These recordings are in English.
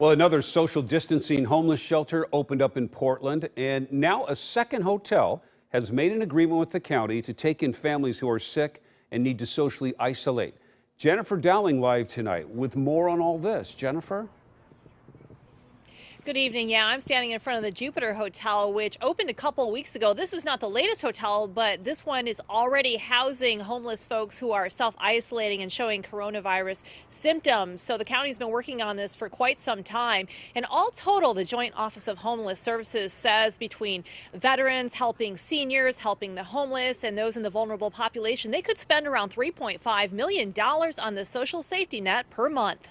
Well, another social distancing homeless shelter opened up in Portland, and now a second hotel has made an agreement with the county to take in families who are sick and need to socially isolate. Jennifer Dowling live tonight with more on all this. Jennifer? Good evening. Yeah, I'm standing in front of the Jupiter Hotel, which opened a couple weeks ago. This is not the latest hotel, but this one is already housing homeless folks who are self-isolating and showing coronavirus symptoms. So the county's been working on this for quite some time. And all total, the Joint Office of Homeless Services says between veterans, helping seniors, helping the homeless, and those in the vulnerable population, they could spend around $3.5 million on the social safety net per month.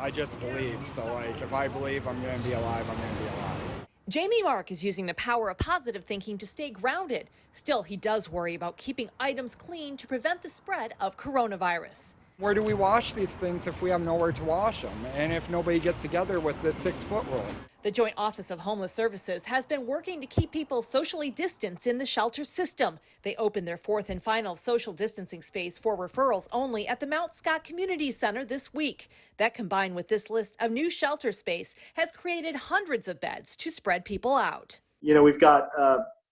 I just believe. So, if I believe I'm going to be alive, I'm going to be alive. Jamie Mark is using the power of positive thinking to stay grounded. Still, he does worry about keeping items clean to prevent the spread of coronavirus. Where do we wash these things if we have nowhere to wash them? And if nobody gets together with this 6-foot rule? The Joint Office of Homeless Services has been working to keep people socially distanced in the shelter system. They opened their fourth and final social distancing space for referrals only at the Mount Scott Community Center this week. That, combined with this list of new shelter space, has created hundreds of beds to spread people out. You know, we've got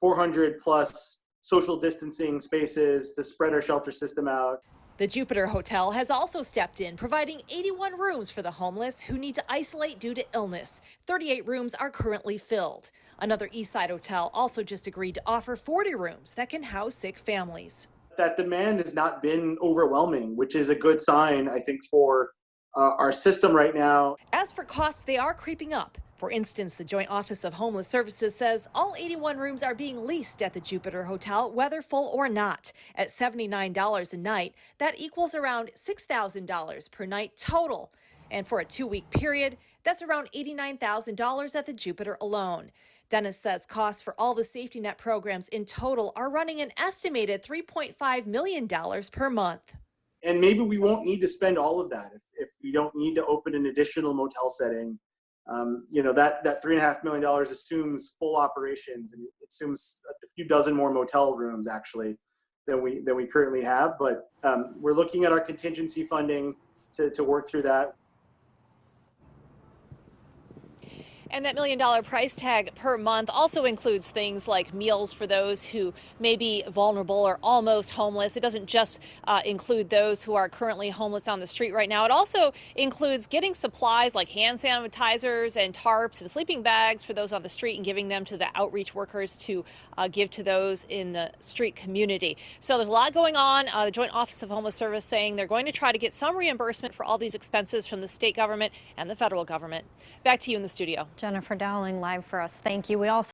400 plus social distancing spaces to spread our shelter system out. The Jupiter Hotel has also stepped in, providing 81 rooms for the homeless who need to isolate due to illness. 38 rooms are currently filled. Another Eastside hotel also just agreed to offer 40 rooms that can house sick families. That demand has not been overwhelming, which is a good sign, I think, for our system right now. As for costs, they are creeping up. For instance, the Joint Office of Homeless Services says all 81 rooms are being leased at the Jupiter Hotel, whether full or not, at $79 a night. That equals around $6,000 per night total. And for a 2-week period, that's around $89,000 at the Jupiter alone. Dennis says costs for all the safety net programs in total are running an estimated $3.5 million per month. And maybe we won't need to spend all of that if we don't need to open an additional motel setting. You know, that $3.5 million assumes full operations, and it assumes a few dozen more motel rooms actually than we currently have. But we're looking at our contingency funding to work through that. And that $1 million price tag per month also includes things like meals for those who may be vulnerable or almost homeless. It doesn't just include those who are currently homeless on the street right now. It also includes getting supplies like hand sanitizers and tarps and sleeping bags for those on the street and giving them to the outreach workers to give to those in the street community. So there's a lot going on. The Joint Office of Homeless Service saying they're going to try to get some reimbursement for all these expenses from the state government and the federal government. Back to you in the studio. Jennifer Dowling live for us. Thank you. We also